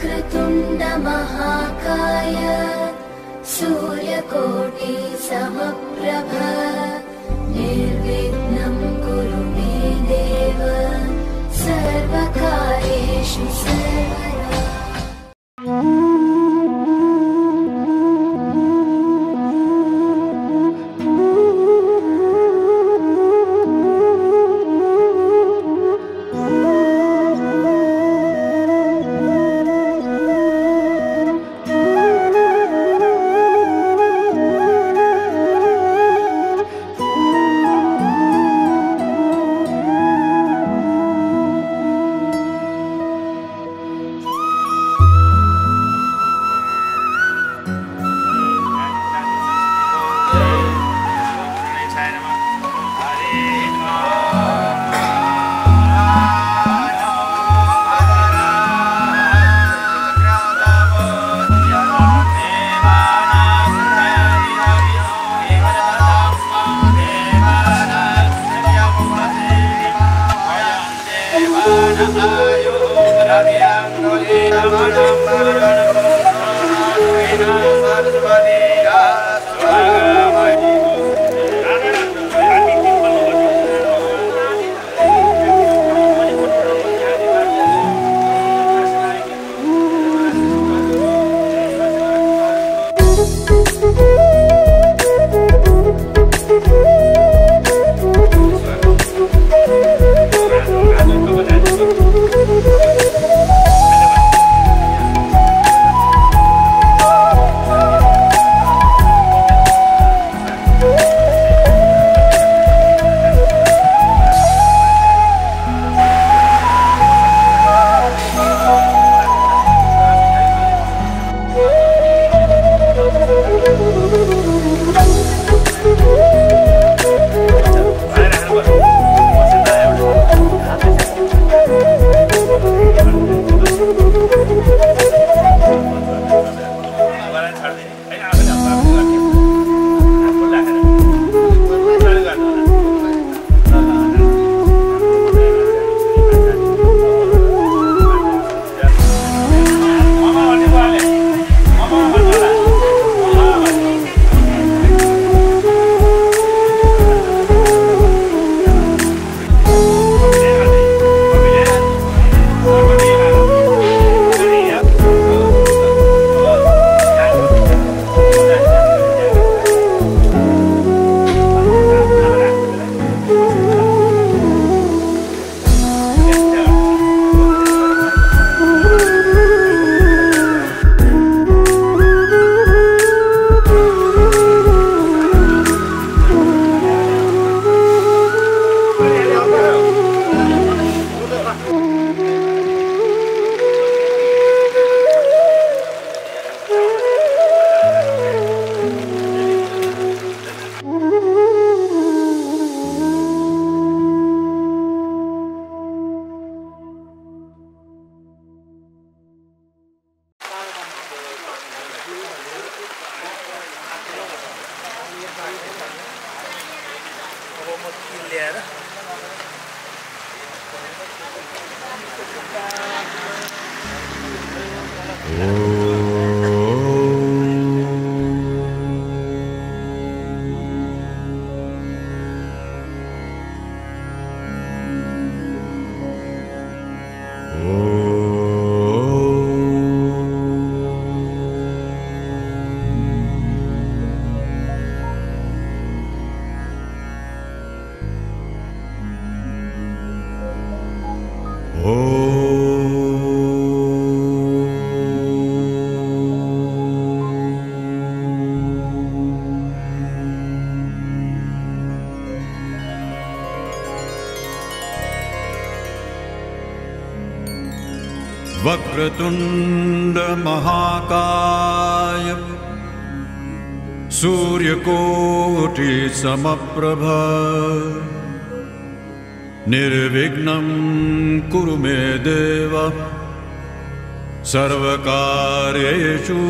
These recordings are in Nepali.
वक्रतुण्ड महाकाय सूर्यकोटि समप्रभ निर्विघ्नं कुरु मे देव सर्वकार्येषु सर्वदा। वक्रतुण्ड महाकाय सूर्यकोटि समप्रभ निर्विघ्नं कुरु मे देव सर्वकार्येषु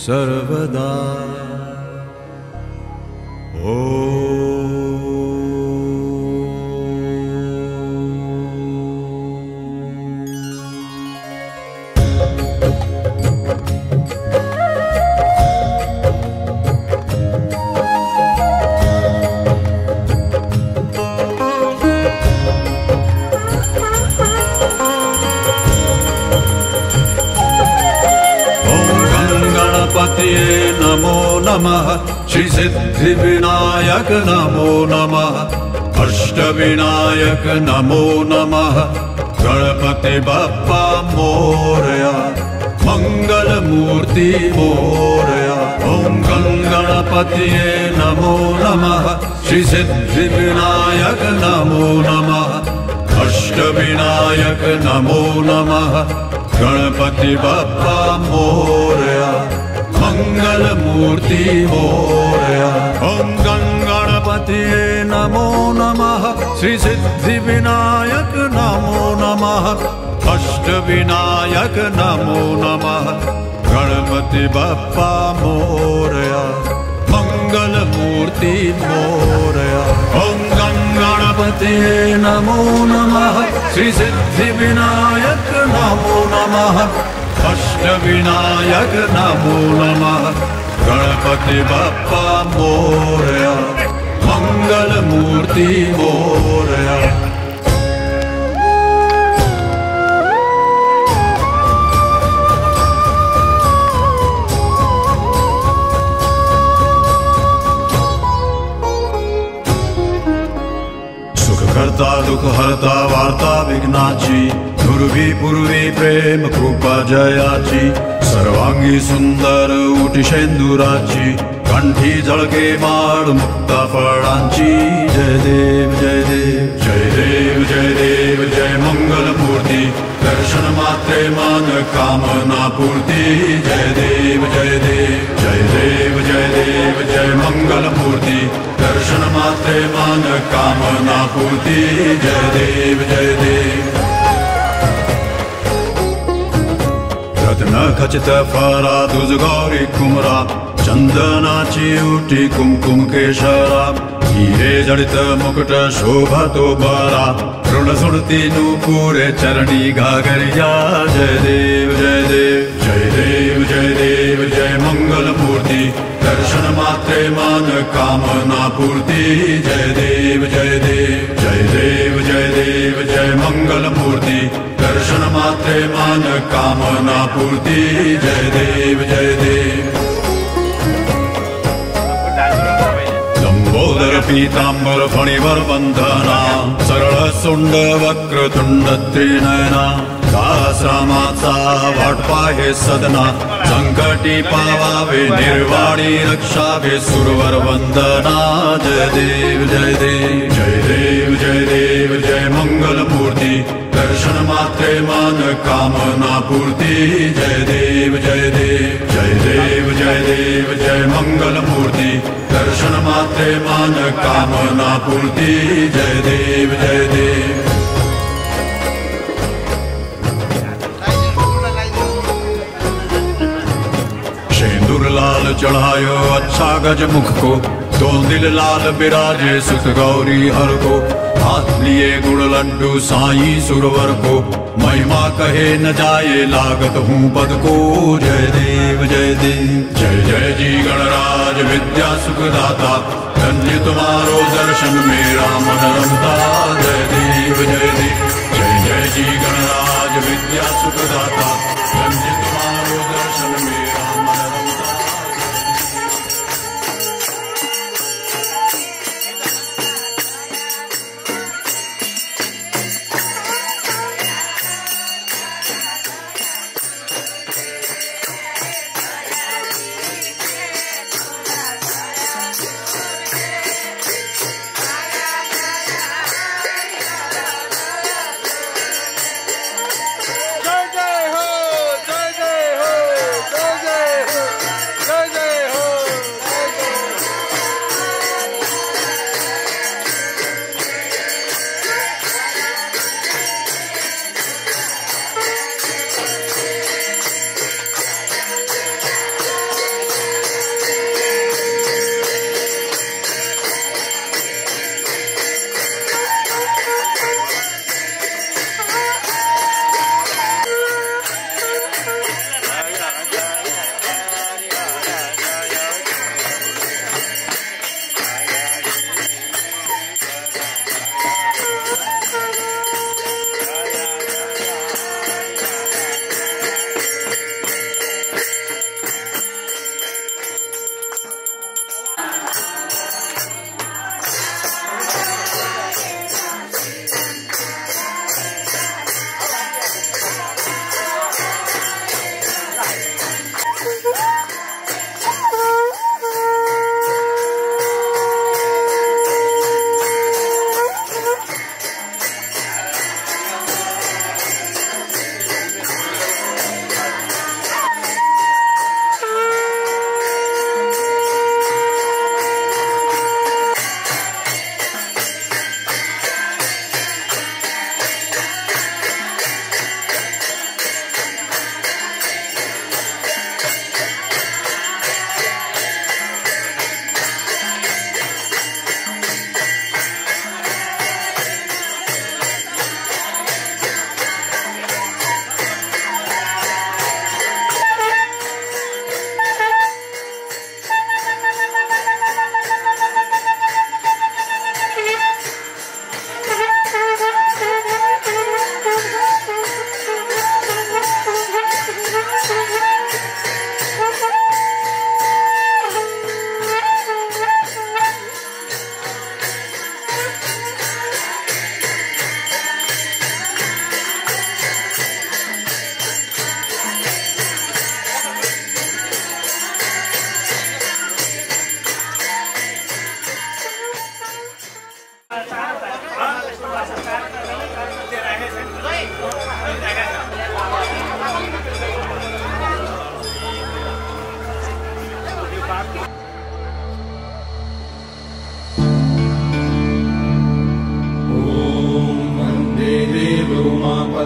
सर्वदा। गङ्गणपतये नमो नमः श्री सिद्धिविनायक नमो नमः अष्टविनायक नमो नमः गणपति बप्पा मोरया मंगलमूर्ति मोरया ओम गंगणपतये नमो नमः श्री सिद्धिविनायक नमो नमः अष्टविनायक नमो नमः गणपति बप्पा मोरया मंगलमूर्ति मोरया ओम गंगणपतये नमो नमः श्री सिद्धिविनायक नमो नमः अष्टविनायक नमो नमः गणपति बप्पा मोरया मंगलमूर्ति मोरया ओम गंगणपतये नमो नमः श्री सिद्धिविनायक नमो नमः अष्टविनायक नमो नमः गणपति बप्पा मोरया मंगलमूर्ति मोरया करता दुख हरता वार्ता विघ्नाची दुर्वी पूर्वी प्रेम कृपा जयाची सर्वांगी सुंदर उटी शेंदुराची कंठी झळके माळ मुक्ता फळांची जय देव जय देव जय देव जय देव जय मंगलमूर्ती दर्शन मात्रे मान कामना पूर्ती जय देव जय देव जय देव जय देव जय मंगलमूर्ती दर्शन मात्रे मान कामना पूर्ती जय देव जय देव रत्न खचित फरा तुझ गौरी कुमरा चंदनाची उठी कुमकुम केशरा हिरे जडित मुकुट शोभा तो बरा ऋण सुरती नूपुरे चरणी घागरिया जय देव जय देव जय देव जय देव जय मंगलमूर्ती दर्शन मात्रे मान कामना पूर्ति जय देव जय देव जय देव जय देव जय मंगलमूर्ति दर्शन मात्रे मान कामना पूर्ति जय देव जय देव लंबोदर पीतांबर फणिवर बंधना सरळ सुंड वक्रतुंड त्रिनयना दासरामाचा वाटपा हे सदना संकटी पावावे निर्वाणी रक्षावे सुरवर वंदना जय देव जय देव जय देव जय देव जय मंगलमूर्ती दर्शन मात्रे मान कामना पूर्ति जय देव जय देव जय देव जय देव जय मंगलमूर्ति दर्शन मात्रे मान कामना पूर्ति जय देव जय देव शेंदूर लाल चढ़ायो अच्छा गज मुख को दो दिल लाल बिराजे सुख गौरी हर को हाथ लिए गुड़ लड्डू साई सुरवर को महिमा कहे न जाए लागत हूँ पद को जय देव जय देव जय जय जी गणराज विद्या सुखदाता धन्य तुम्हारो दर्शन मेरा मन रमता जय देव जय देव जय जय जी गणराज विद्या सुखदाता धन्य तुम्हारो दर्शन मेरा मन रमता जय जय हो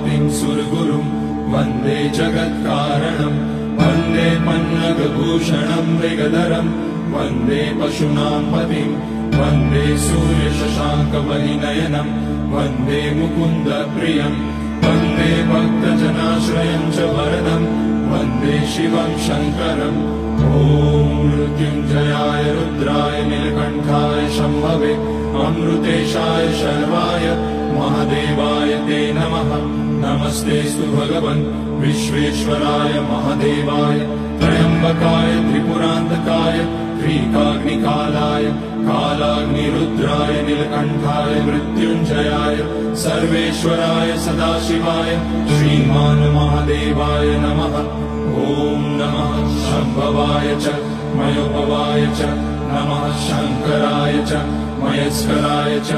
उमापतिं सुरगुरुं वन्दे जगत्कारणं वन्दे पन्नगभूषणं मृगधरं वन्दे पशूनां पतिं वन्दे सूर्यशशाङ्कमणिनयनं वन्दे मुकुन्दप्रियं वन्दे भक्तजनाश्रयं च वरदं वन्दे शिवं शङ्करम् ॐ मृत्युञ्जयाय रुद्राय नीलकण्ठाय शम्भवे अमृतेशाय शर्वाय महादेवाय ते नमः। नमस्तेऽस्तु भगवन् विश्वेश्वराय महादेवाय त्र्यम्बकाय त्रिपुरान्तकाय त्रिकाग्निकालाय कालाग्निरुद्राय नीलकण्ठाय मृत्युञ्जयाय सर्वेश्वराय सदाशिवाय श्रीमान् महादेवाय नमः। ॐ नमः शम्भवाय च मयोपवाय च नमः शङ्कराय च मयस्कराय च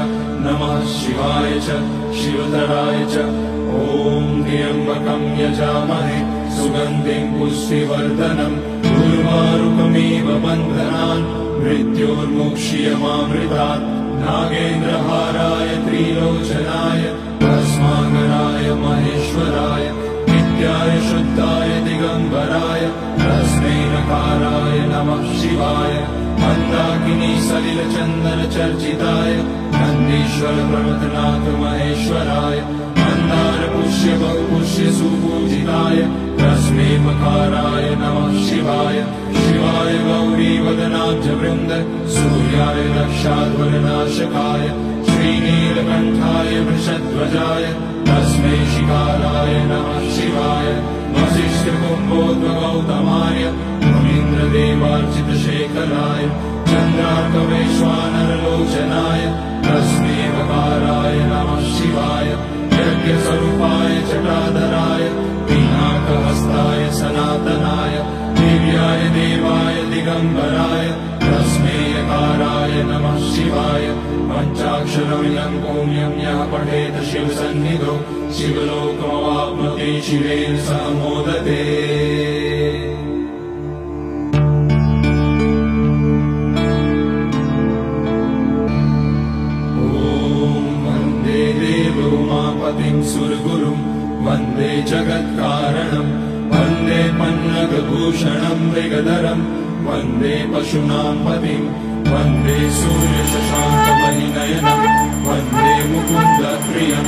नमः शिवाय च शिवतराय च ॐ त्र्यम्बकं यजामहे सुगन्धिं पुष्टिवर्धनम् उर्वारुकमिव बन्धनान् मृत्योर्मुक्ष्यमामृतात् नागेन्द्रहाराय त्रिलोचनाय भस्माङ्गराय महेश्वराय नित्याय शुद्धाय दिगम्बराय तस्मै नकाराय नमः शिवाय मन्दाकिनी सलिलचन्दन चर्चिताय नन्दीश्वर प्रमथनाथ महेश्वराय मन्दार पुष्य बहुपुष्य सुपूजिताय तस्मै मकाराय नमः शिवाय शिवाय गौरी वदनाब्ज वृन्द सूर्याय दक्षाध्वरनाशकाय श्रीनीलकण्ठाय वृषध्वजाय तस्मै शिकाराय नमः शिवाय वसिष्ठकुम्भोद्भगौतमाय मुनीन्द्रदेवार्चितशेखराय चन्द्रार्कवैश्वानरलोचनाय तस्मै वकाराय नमः शिवाय यज्ञस्वरूपाय जटाधराय पिनाकहस्ताय सनातनाय दिव्याय देवाय दिगम्बराय तस्मै यकाराय नमः शिवाय पञ्चाक्षरमिदं पुण्यं यः पठेत शिवसन्निधौ शिवलोकमवाप्नोति शिवेन सह मोदते। उमापतिं सुरगुरुं वन्दे जगत्कारणं वन्दे पन्नगभूषणं मृगधरं वन्दे पशूनां पतिं वन्दे सूर्यशशाङ्कमणिनयनं वन्दे मुकुन्दप्रियं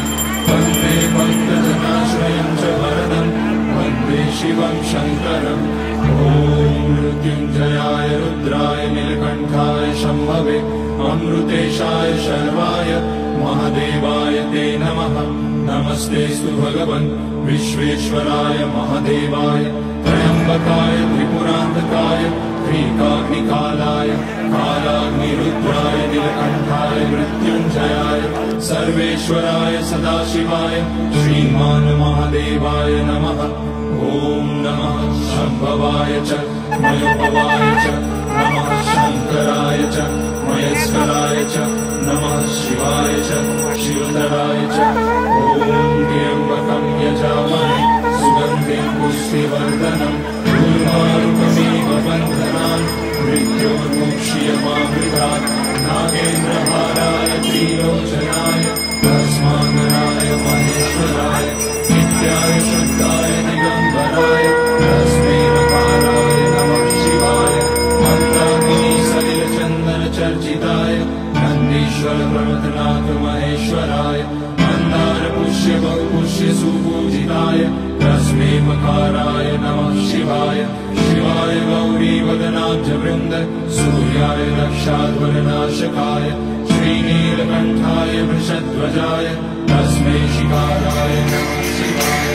वन्दे भक्तजनाश्रयं च वरदं वन्दे शिवं शङ्करम् ॐ मृत्युञ्जयाय रुद्राय नीलकण्ठाय शम्भवे अमृतेशाय शर्वाय महादेवाय ते नमः। नमस्तेऽस्तु भगवन् विश्वेश्वराय महादेवाय त्र्यम्बकाय त्रिपुरान्तकाय त्रिकाग्निकालाय कालाग्निरुद्राय नीलकण्ठाय मृत्युञ्जयाय सर्वेश्वराय सदाशिवाय श्रीमान् महादेवाय नमः। ॐ नमः शम्भवाय च मयोपवाय च नमः शङ्कराय च मयस्कराय च नमः शिवाय च शिवतराय च ॐ त्र्यम्बकं यजामहे सुगन्धिं पुष्टिवर्धनम् उर्वारुकमिव बन्धनान् मृत्योर्मुक्ष्यमामृतात् नागेन्द्रहाराय त्रिलोचनाय भस्माङ्गराय महेश्वराय नित्याय शुद्धाय दिगम्बराय तस्मै नकाराय नमः शिवाय मन्दाकिनी सलिलचन्दन चर्चिताय नन्दीश्वर प्रमथनाथ महेश्वराय मन्दार पुष्य बहुपुष्य सुपूजिताय तस्मै मकाराय नमः शिवाय शिवाय गौरी वदनाब्ज वृन्द सूर्याय दक्षाध्वरनाशकाय श्रीनीलकण्ठाय वृषध्वजाय तस्मै शिकाराय नमः शिवाय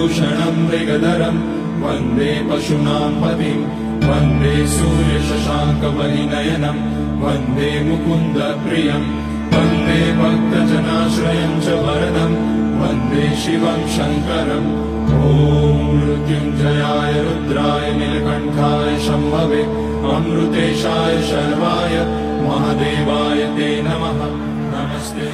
भूषणं मृगधरं वन्दे पशूनां पतिं वन्दे सूर्यशशाङ्कपरिनयनं वन्दे मुकुन्दप्रियं वन्दे भक्तजनाश्रयं च वरदं वन्दे शिवं शङ्करम् ॐ मृत्युञ्जयाय रुद्राय नीलकण्ठाय शम्भवे अमृतेशाय शर्वाय महादेवाय ते नमः नमस्ते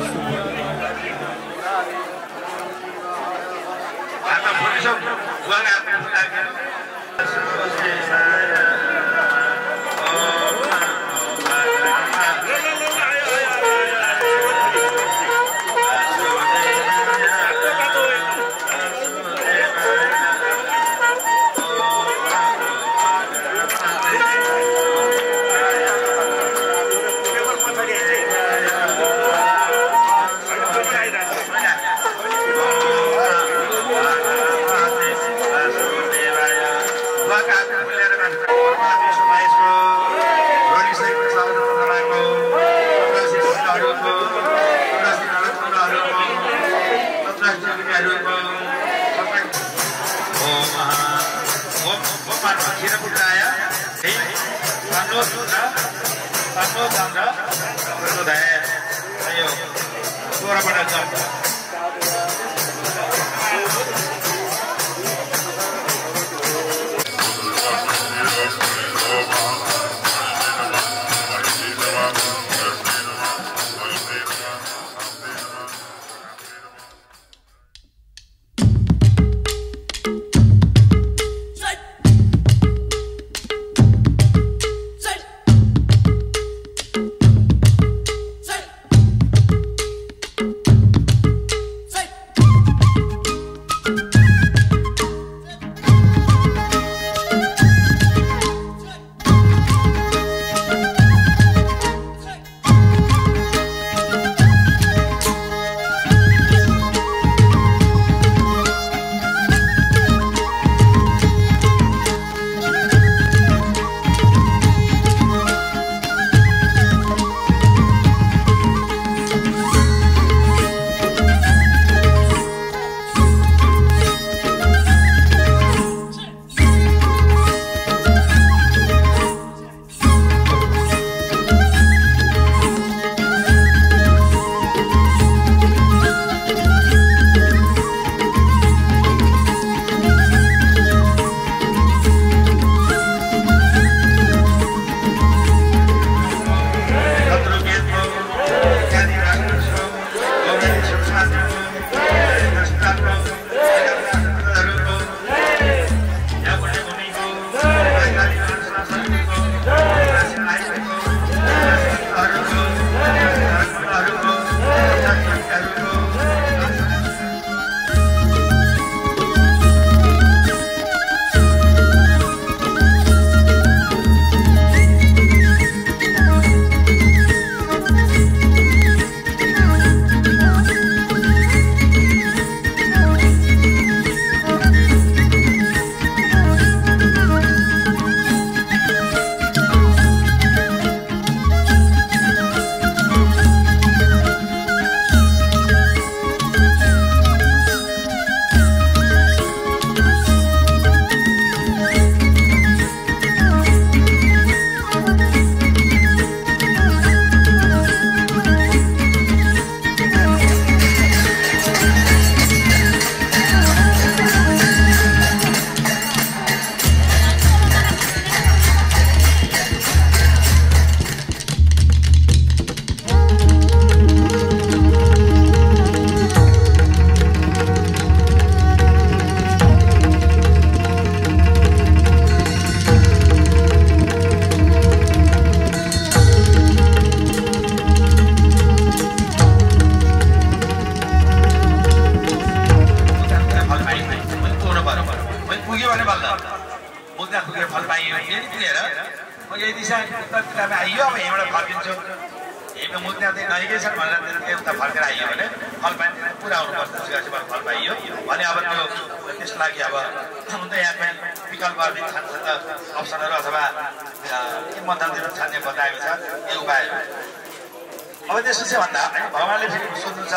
अब त्यसो चाहिँ भन्दा भगवानले फेरि सोध्नु छ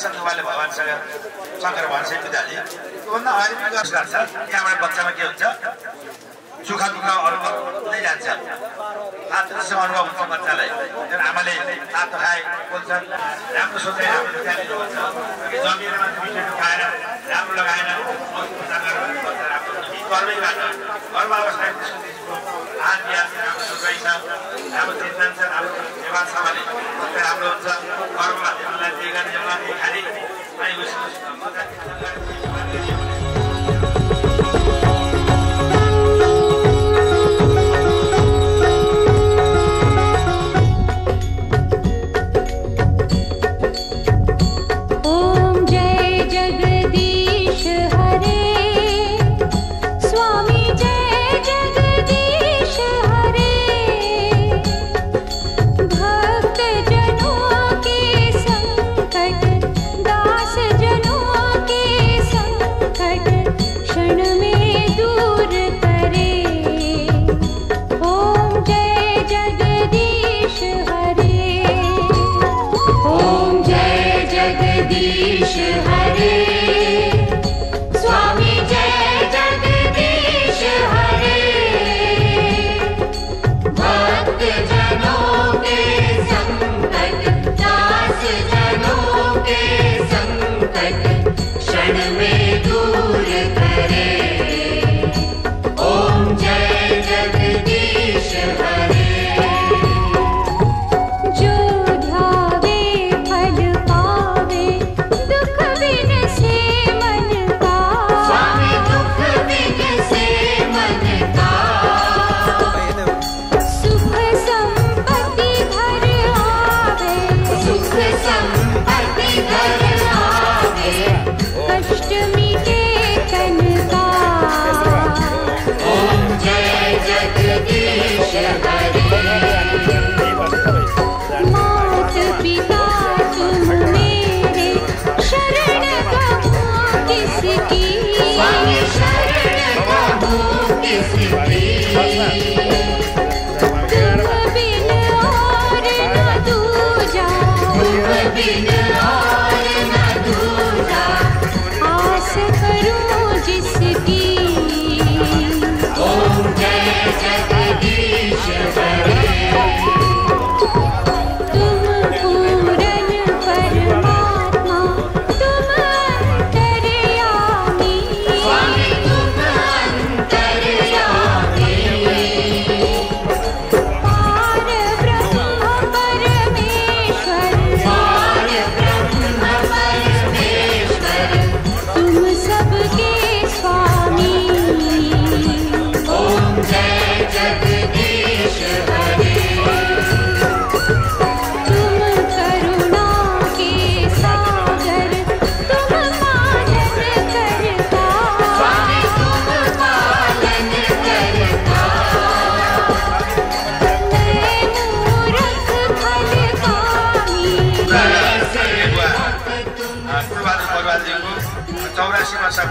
सन्तुबाले भगवानसँग शङ्कर भन्छ पिताजी त्योभन्दा अगाडि पनि गर्छ त्यहाँबाट बच्चामा के हुन्छ सुख दुःख अनुभव हुँदै जान्छ आत्मसँग अनुभव हुन्छ बच्चालाई आमाले तातो खाए बोल्छन् राम्रो सोचे राम्रो जमिनमा मिठो खाएर राम्रो लगाएर गर्वैबाट गर्भावस्था हात बिहान राम्रो सोचाइ छ राम्रो चिन्तन छ राम्रो व्यवहार छ भने राम्रो हुन्छ गर्वमा त्यसलाई जे गर्ने एउटा खाने अनि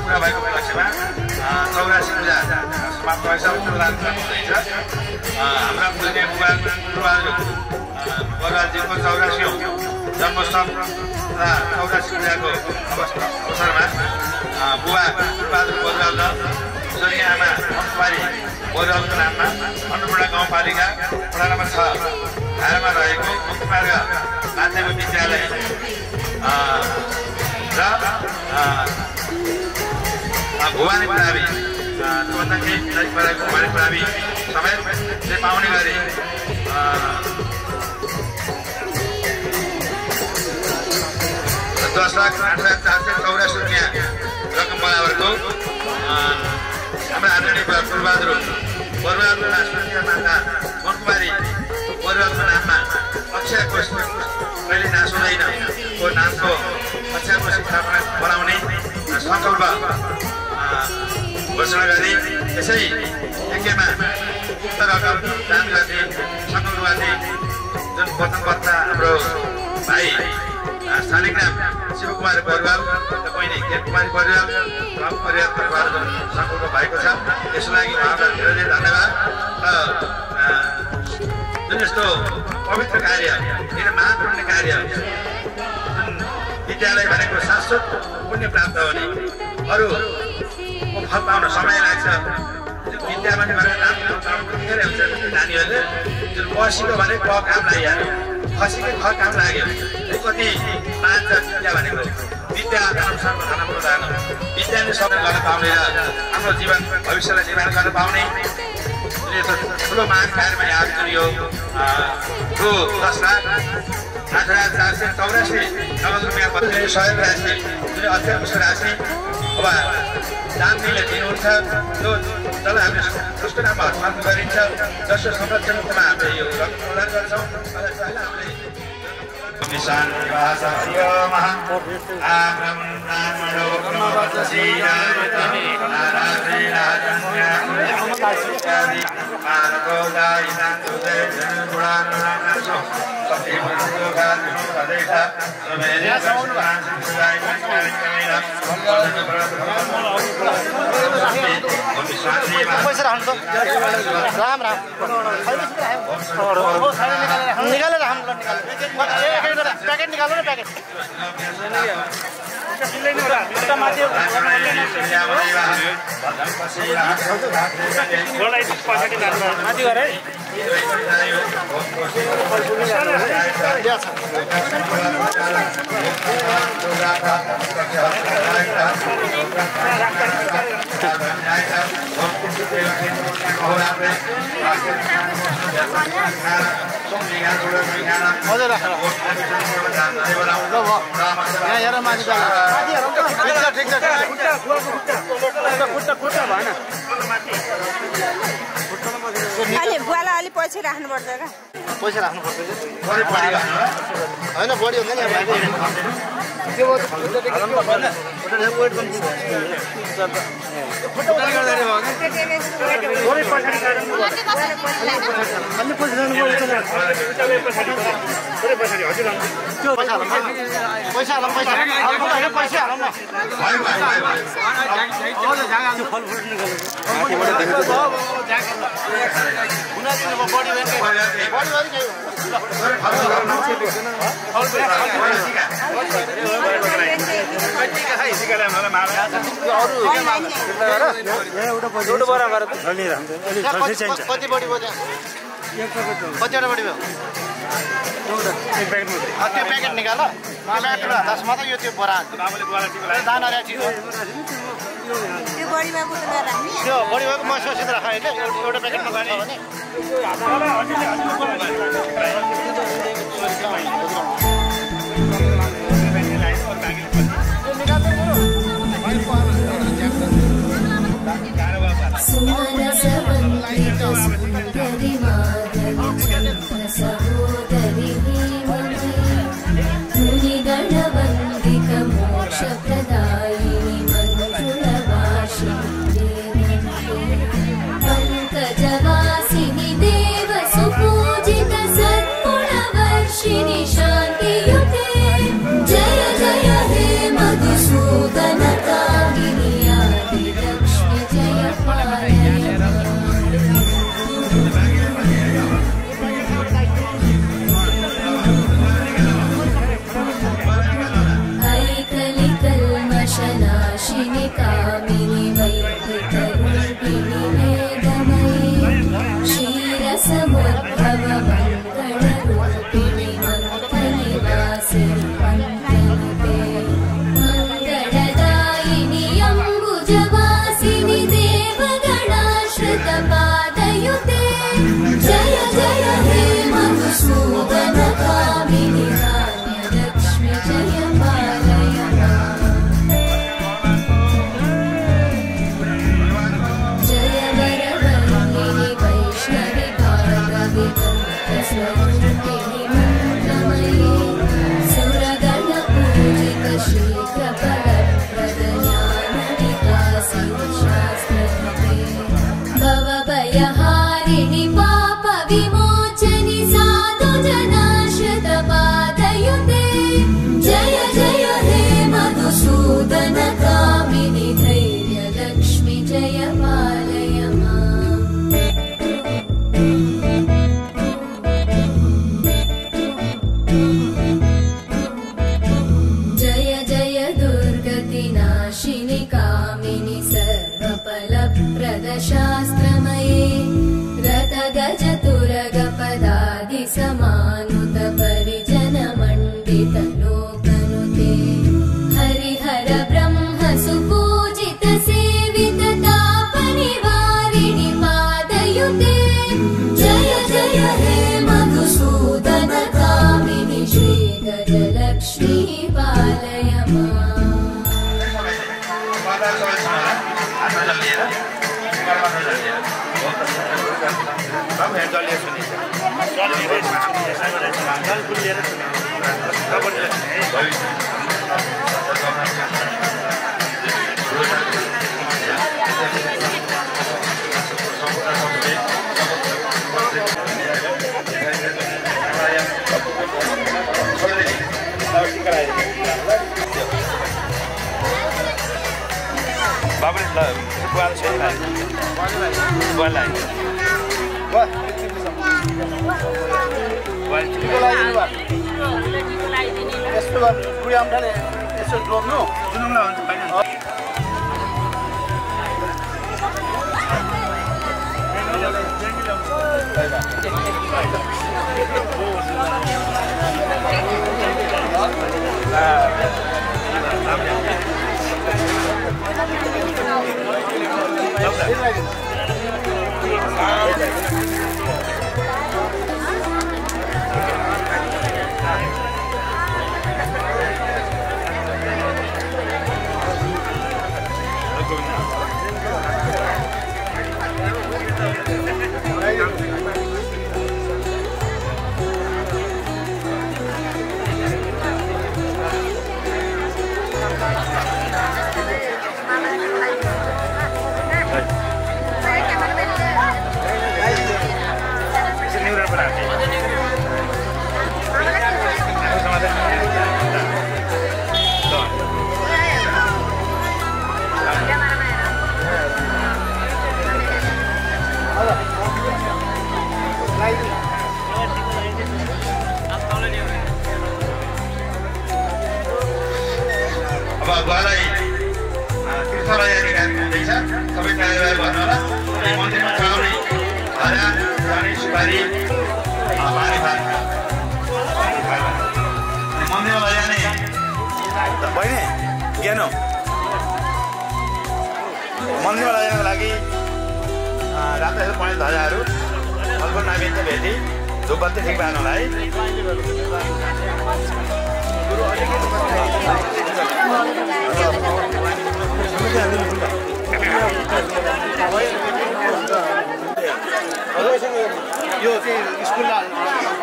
पूरा भएको उपलक्ष्यमा 84 पूजा समाप्त भएछ उत्तरदान हुँदैछ हाम्रा पूजनीय बरुवालजीको 84औं जन्मोत्सव तथा 84 पूजाको अवसरमा बुवा बहादुर बरुवाल र स्वर्गीय आमा मन्कुमारी बरुवालको नाममा अन्नपूर्ण गाउँपालिका वडा नम्बर 6 धारमा रहेको मुक्तिमार्ग माध्यमिक विद्यालय र भुवानी प्रावि त्योभन्दा केही परेको भुवानी प्रावि समेत पाउने गरी 10,08,484 रुपियाँ रकम बराबरको हाम्रा आदरणीय फुलबहादुर बरुवालको राष्ट्रिय माता मन्कुमारी बरुवालको नाममा अक्षय कोष कहिले नाश हुँदैन को नामको अक्षय कोष स्थापना बनाउने संकल्प घोषणा गरी यसै यज्ञमा उक्त रकम दान गर्ने संकल्प गर्ने जुन वचनबद्ध हाम्रो भाइ स्थानिक नाम शिवकुमार बरुवाल र बहिनी केतकुमारी बरुवाल प्रमुख परिवार परिवार संकल्प भएको छ। यसको लागि उहाँलाई धेरै धेरै धन्यवाद। जुन यस्तो पवित्र कार्य किन महापुण्य कार्य जुन विद्यालय भनेको शाश्वत पुण्य प्राप्त हुने अरू फल पाउन समय लाग्छ। विद्यामा गरेर राम्रो धेरै हुन्छ नानीहरूले। जुन बसीको भने क काम लागिहाल्यो, खसीकै ख काम लाग्यो। कति मान्छ विद्या भनेको विद्या अनुसारको खाना प्रदान विद्याले सबै गर्न पाउने र हाम्रो जीवन भविष्यलाई निर्माण गर्न पाउने ठुलो महान कार्यमा आज यो रु 10,08,484 नगद रुपियाँ सहयोग राशि जुन अत्यवश्यक राशि अब दानले दिनुहुन्छ त्यो जसलाई हामीले सस्तो नाममा हस्तान्तरण गरिन्छ, जसको संरक्षणमा हामीले यो रकम प्रदान गर्छौँ। पैसा राख्नु त राम राम निकालेर हाम्रो प्याकेट निकाल्नु न प्याकेट माथि गरे अलि बुवालाई अलि पछि राख्नुपर्छ क्या पैसा राख्नुपर्छ होइन बढी हुन्छ कति बढी भयो कतिवटा बढी भयो त्यो प्याकेट निकाल दसमा त यो त्यो बरा दाना त्यो बढीमा त्यो बढी भएको म सोचेर राखेँ होइन एउटा प्याकेटमा गर्ने भने पंकजवासिनि देव सुपूजित सत्पुणवर्षिणि शान्तियुते जय जय हे मधुसूदन कामिनि आदिलक्ष्मि जय पालय ऐकलिकल्मषनाशिनि कामिनि वैदिकरूपिणि वेदमयि क्षीरसमुद्भव मङ्गलरूपिणि मन्त्रनिवासिनि पन्तनुते मङ्गलदायिनि अम्बुजवासिनि देवगणाश्रितपादयुते जय जय हे मधुसूदन कामिनि धान्यलक्ष्मि जय पालय जय वरवर्णिनि वैष्णवि भार्गवि स्वरूपिणि मन्त्रमयि सुरगणपूजित शीघ्रफलप्रद ज्ञानविकासिनि शास्त्रकृते भवभयहारिणि पापविमोचनि साधुजनाश्रितपादयुते जय जय हे मधुसूदन कामिनि धैर्यलक्ष्मि जय पालय माम् जय जय दुर्गतिनाशिनि कामिनि सर्वप शास्त्रमये रतगजतुरगपदादिसमानुत परिजनमण्डितलोकनुते हरिहर ब्रह्म सुपूजित सेवित तापनिवारिणि पादयुते जय जय हे मधुसूदन कामिनि श्री गजलक्ष्मी पालय माम् मन्दिरमा जानको लागि रातै पढ्ने धजाहरू अल्प नाबिन्छ भेटी धुपबत्ती ठिक पार्नलाई यो चाहिँ स्कुललाई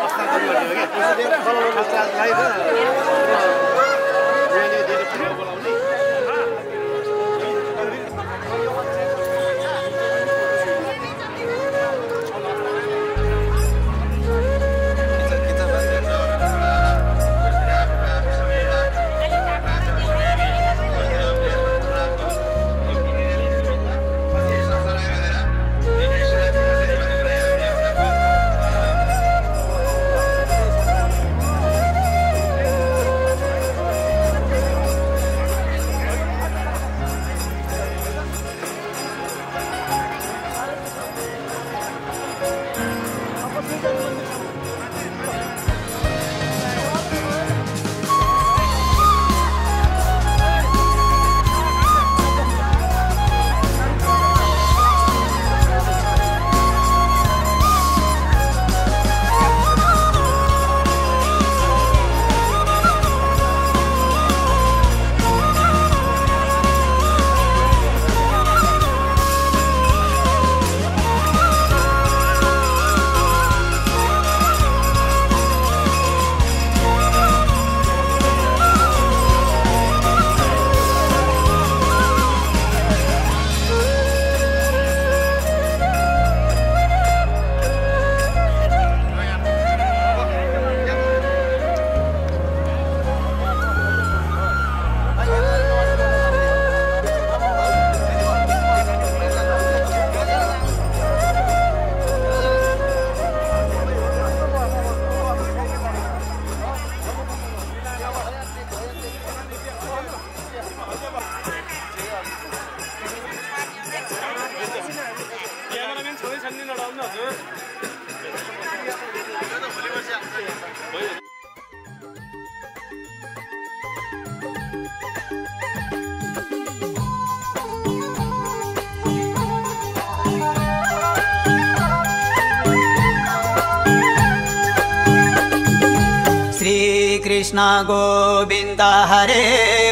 हस्तान्तरण गर्ने हो कृष्ण गोविन्द हरे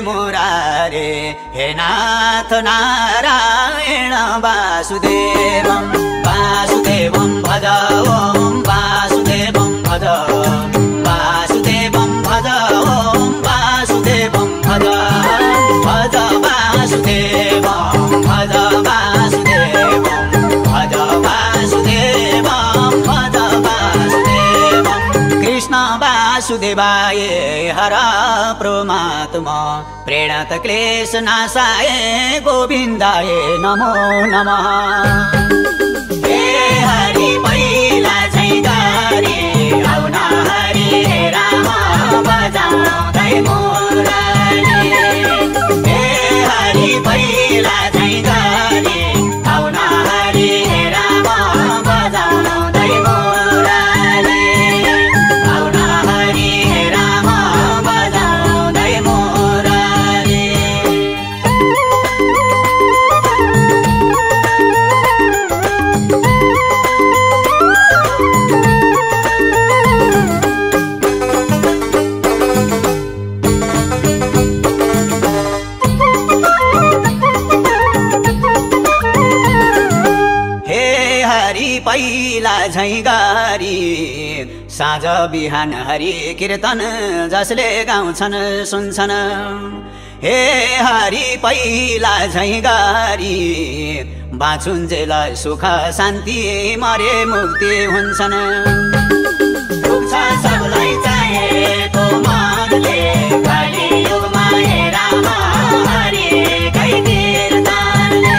मुरारे हे नाथ नारायण वासुदेवं वासुदेवं भज ओम वासुदेवं भज वासुदेवं भज ओम वासुदेवं भज भज वासुदेवं भज वासुदेवं भज वासुदेवं भज वासुदेवं कृष्ण वासुदेवाय हर परमात्मा प्रणत क्लेश नाशाय गोविन्दाय नमो नमः हे हरि पहिला चाहिँ गरे आउन हरि राम बजाउँदै मुरली हे हरि पहिला चाहिँ गरे आउन हरि राम बजाउँदै मुरली आउन हरि राम बजाउँदै मुरली पहिला झैँ गरी साँझ बिहान हरि कीर्तन जसले गाउँछन् सुन्छन् हे हरि पहिला झैँ गरी बाँचुन्जेल सुख शान्ति मरे मुक्ति हुन्छन् पुग्छ सबलाई चाहेको मनले कलियुगमा हे राम हरि कै कीर्तनले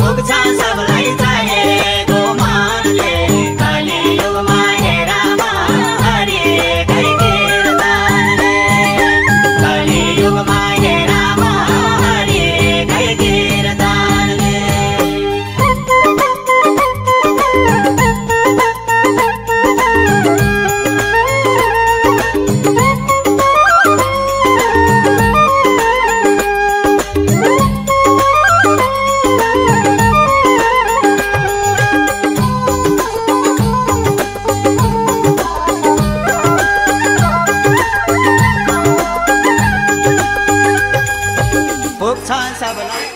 पुग्छ सबलाई चाहेको मनले कलियुगमा हे राम हरि कै कीर्तनले कलियुगमा हे राम हरि कै कीर्तनले पुग्छ सबलाई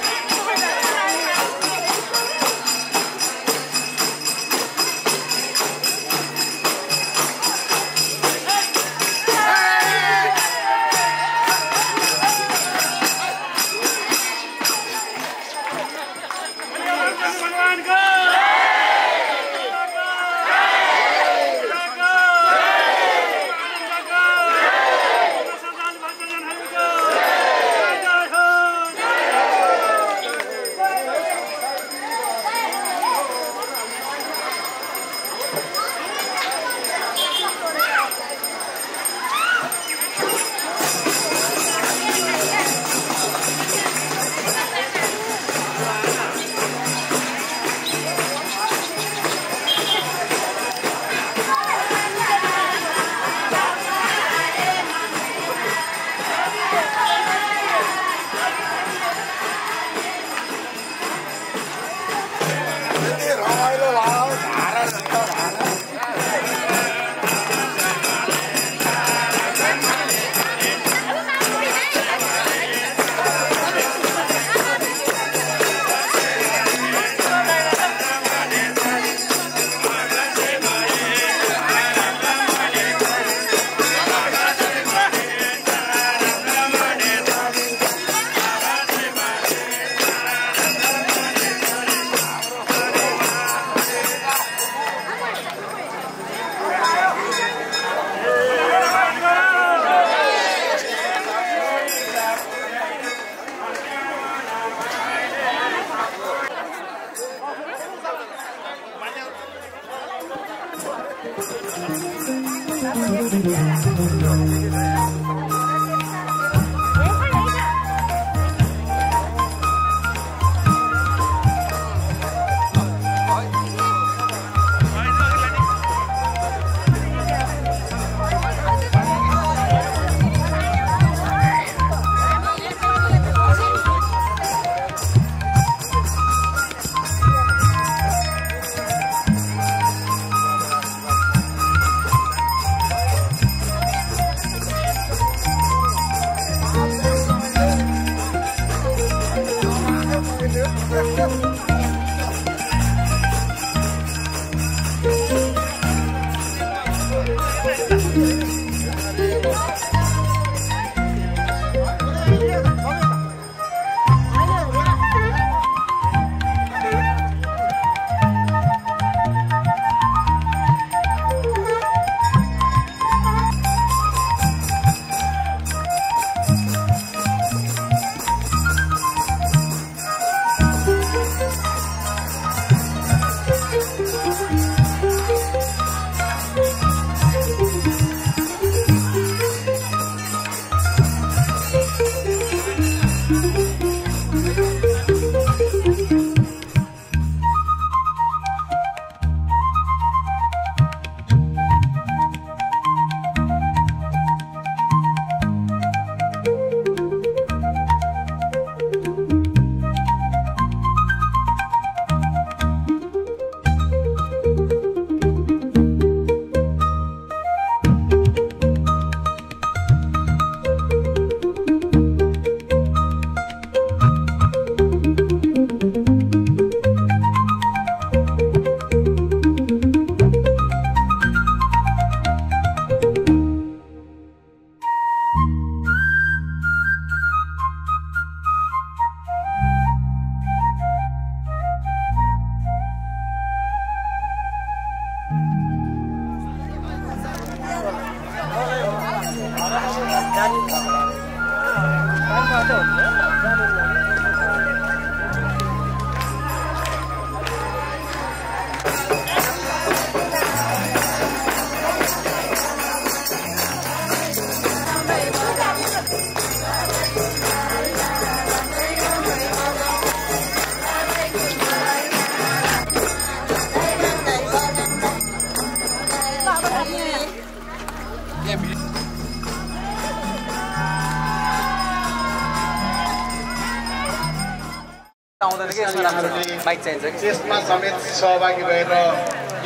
त्यसमा समेत सहभागी भएर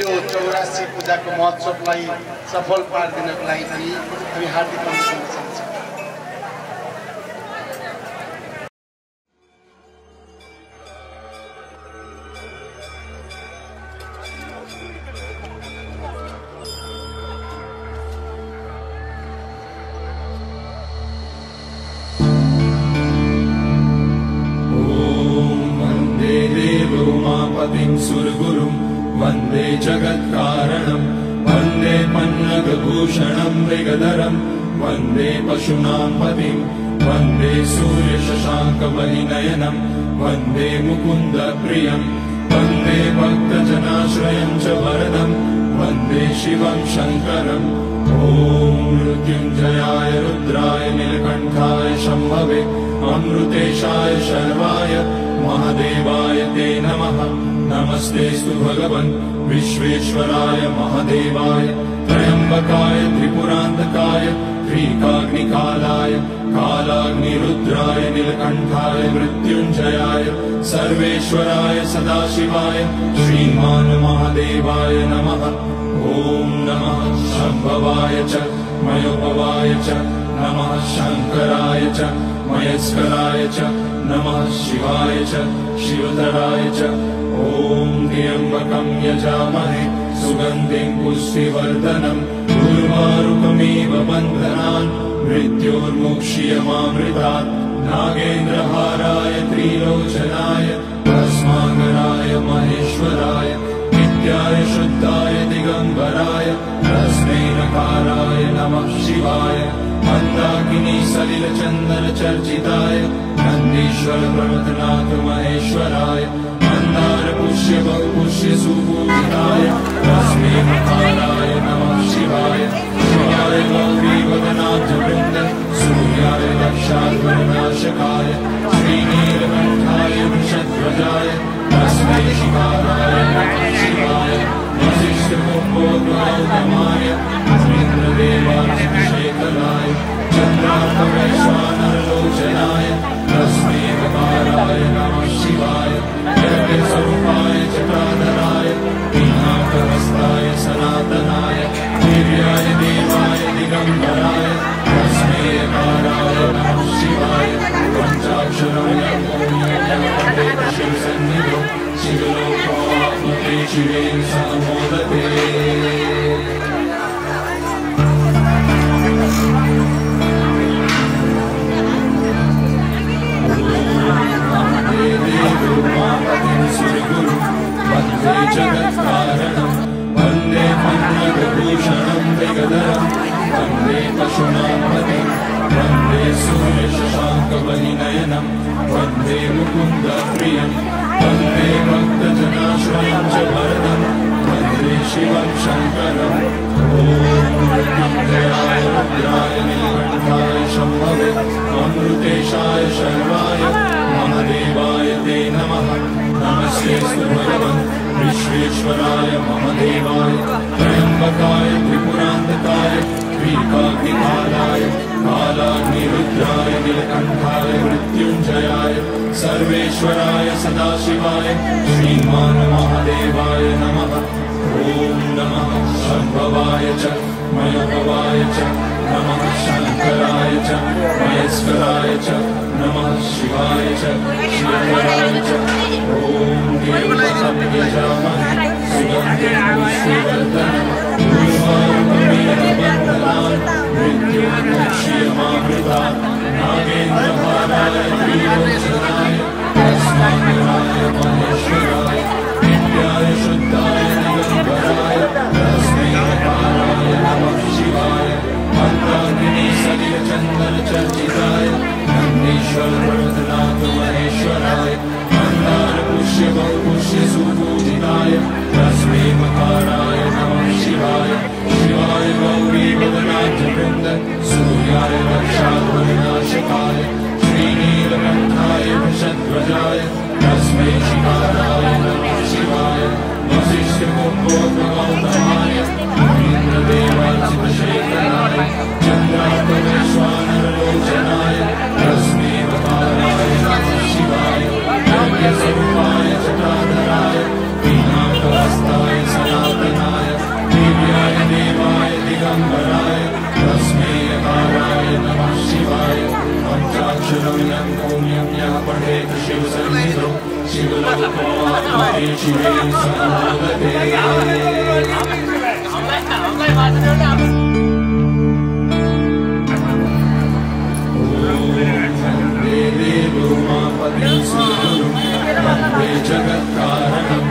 यो 84 पूजाको महोत्सवलाई सफल पारिदिनको लागि पनि हामी हार्दिक अनुरोध गर्न चाहन्छौँ। सुरगुरुं वन्दे जगत्कारणं वन्दे पन्नगभूषणं मृगधरं वन्दे पशूनां पतिं वन्दे सूर्यशशाङ्कवलिनयनं वन्दे मुकुन्दप्रियं वन्दे भक्तजनाश्रयं च वरदं वन्दे शिवं शङ्करम् ॐ मृत्युञ्जयाय रुद्राय नीलकण्ठाय शम्भवे अमृतेशाय शर्वाय महादेवाय ते नमः। नमस्तेस्तु भगवन् विश्वेश्वराय महादेवाय त्र्यम्बकाय त्रिपुरान्तकाय त्रिकाग्निकालाय कालाग्निरुद्राय नीलकण्ठाय मृत्युञ्जयाय सर्वेश्वराय सदाशिवाय श्रीमान् महादेवाय नमः। ॐ नमः शम्भवाय च मयोपवाय च नमः शङ्कराय च मयस्कराय च नमः शिवाय च शिवधराय च ॐ त्र्यम्बकं यजामहे सुगन्धिं पुष्टिवर्धनम् उर्वारुकमिव बन्धनान् मृत्योर्मुक्ष्यमामृतात् नागेन्द्रहाराय त्रिलोचनाय भस्माकराय महेश्वराय नित्याय शुद्धाय दिगम्बराय तस्मै नकाराय नमः शिवाय मन्दाकिनी सलिलचन्दन चर्चिताय नन्दीश्वर प्रमथनाथ महेश्वराय मन्दार पुष्य बहुपुष्य सुपूजिताय तस्मै नकाराय नमः शिवाय शिवाय गौरी वदनाथ वृन्द सूर्याय दक्षाध्वरनाशकाय श्रीनीलकण्ठाय वृषध्वजाय तस्मै शिवाय नमः शिवाय वसिष्ठकुम्भोद्गौतमाय इन्द्रदेवाभिषेकराय चन्द्रार्कवैश्वानरलोचनाय तस्मै नकाराय नमः शिवाय यज्ञस्वरूपाय चक्राधराय पिनाकहस्ताय सनातनाय वीर्याय देवाय दिगम्बराय शिवेन सह मोदते वन्दे जगत्कारणं वन्दे मन्मथभूषणं मृगधरं वन्दे पशुनामपतिं वन्दे सूर्यशशाङ्कवलिनयनं वन्दे मुकुन्दप्रियं वन्दे भक्तजनाश्रयं च वरदं वन्दे शिवं शङ्करम् ॐ मृत्युञ्जयाय रुद्राय नीलकण्ठाय शम्भवे अमृतेशाय शर्वाय महादेवाय ते नमः नमस्तेऽस्तु भगवन् विश्वेश्वराय महादेवाय त्र्यम्बकाय त्रिपुरान्तकाय त्रिकाग्निकालाय कालाग्निरुद्राय नीलकण्ठाय मृत्युञ्जयाय सर्वेश्वराय सदाशिवाय श्रीमान् महादेवाय नमः ॐ नमः शम्भवाय च मयोभवाय च नमः शङ्कराय च महेश्वराय च नमः शिवाय च शिवधराय च ॐ देवतं यजामहे सुगन्धिं पुष्टिवर्धनं उर्वारुकमेघबन्धनान् मृत्युर्मुक्षीयमामृतात् नागेन्द्रहाराय त्रिलोचनाय तस्माय महेश्वराय नित्याय शुद्धाय दिगम्बराय तस्मै नकाराय नमः शिवाय मन्दाकिनीसलिलचन्दनचर्चिताय नन्दीश्वरवर्धनाथ महेश्वराय मन्दारपुष्यबहुपुष्यसुपूजिताय तस्मै मकाराय नमः शिवाय शिवाय गौरीवदनाथवृन्द सूर्याय रक्षाध्वनिनाशकाय श्रीनीलकण्ठाय वृषध्वजाय तस्मै शिवाय नमः शिवाय वसिष्ठगोत्रोद्भवगौतमाय इन्द्रदेवार्चितशेखराय चन्द्रार्कवैश्वानरलोचनाय तस्मै मकाराय नमः शिवाय यज्ञस्वरूपाय चक्राधराय वीणाकवस्ताय सनातनाय दिव्याय देवाय दिगम्बराय तस्मै यकाराय नमः शिवाय पञ्चाक्षरं यं पुण्यं यः पठेत् शिवसन्निधौ शिवलोकमाप्नोति शिवेन सह मोदते वन्दे देवोमापतिं सुरगुरुं वन्दे जगत्कारणं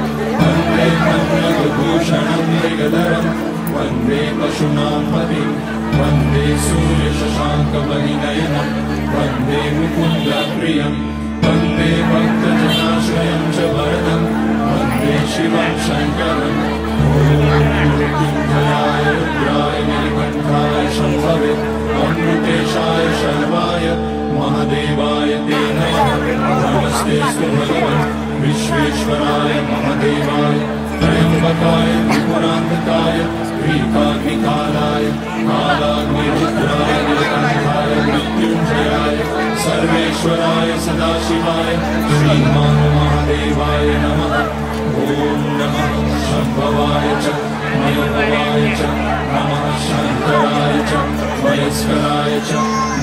वन्दे मन्मथभूषणं मृगधरं वन्दे पशूनां पतिं वन्दे सूर्यशशाङ्कवलिनयनं वन्दे मुकुन्दप्रियं वन्दे भक्तजनाश्रयं च वरदं वन्दे शिवं शङ्करम् ॐ मृत्युञ्जयाय रुद्राय नीलकण्ठाय शम्भवे अमृतेशाय शर्वाय महादेवाय ते नमः नमस्तेऽस्तु भगवन् विश्वेश्वराय महादेवाय त्र्यम्बकाय त्रिपुरान्तकाय त्रिकाग्निकालाय कालाग्निरुद्राय नीलकण्ठाय मृत्युञ्जयाय सर्वेश्वराय सदाशिवाय श्रीमान् महादेवाय नमः ॐ नमः शम्भवाय च मयोभवाय च नमः शङ्कराय च महेश्वराय च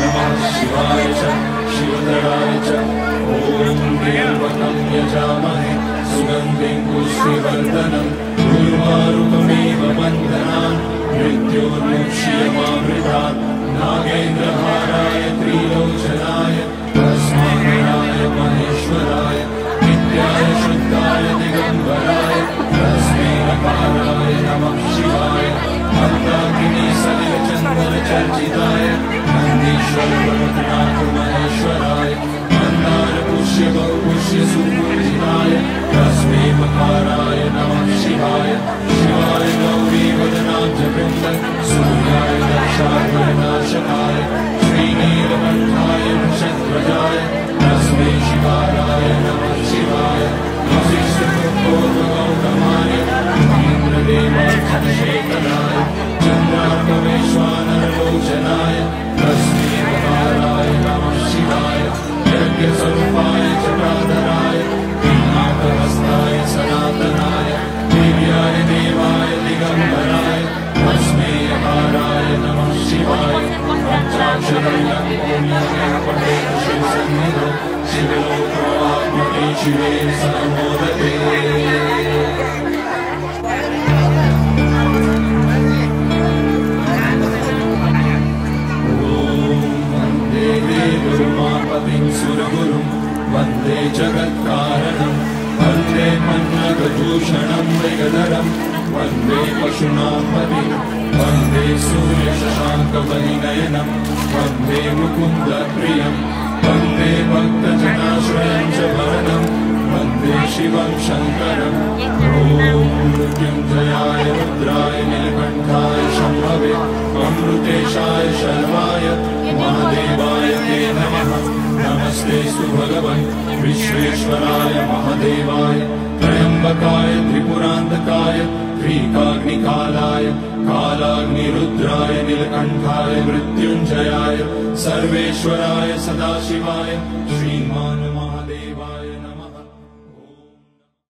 नमः शिवाय च शिवधराय च ॐ देवतं यजामहे सुगन्धिं पुष्टिवर्धनं उर्वारुकमेव बन्धनान् मृत्योर्मुक्षीयमामृतात् नागेन्द्रहाराय त्रिलोचनाय तस्माय महेश्वराय नित्याय शुद्धाय दिगम्बराय तस्मै नकाराय नमः शिवाय मन्दाकिनीसलिलचन्दनचर्चिताय नन्दीश्वरवर्धनाथ महेश्वराय मन्दारपुष्यबहुपुष्यसुपूजिताय तस्मै मकाराय नमः शिवाय शिवाय गौरीवदनाथवृन्द सूर्याय रक्षाध्वनिनाशकाय श्रीनीलकण्ठाय वृषध्वजाय तस्मै शिवाय नमः शिवाय वसिष्ठगोत्रोद्भवगौतमाय इन्द्रदेवार्चितशेखराय चन्द्रार्कवैश्वानरलोचनाय तस्मै मकाराय नमः शिवाय यज्ञस्वरूपाय चक्राधराय वीणाकवस्ताय सनातनाय दिव्याय देवाय दिगम्बराय तस्मै यकाराय नमः शिवाय पञ्चाक्षरं यं पुण्यं यः पठेत् शिवसन्निधौ शिवलोकमाप्नोति शिवेन सह मोदते वन्दे जगत्कारणम् वन्दे पन्नगभूषणं मृगधरम् वन्दे पशूनां पतिं वन्दे सूर्यशशाङ्कपरिनयनं वन्दे मुकुन्दप्रियं वन्दे भक्तजनाश्रयं च वरदम् वन्दे शिवं शङ्करम् ॐ मृत्युञ्जयाय रुद्राय नीलकण्ठाय शम्भवे अमृतेशाय शर्वाय महादेवाय ते नमः नमस्तेऽस्तु भगवन् विश्वेश्वराय महादेवाय त्र्यम्बकाय त्रिपुरान्तकाय त्रिकाग्निकालाय कालाग्निरुद्राय नीलकण्ठाय मृत्युञ्जयाय सर्वेश्वराय सदाशिवाय श्रीमान्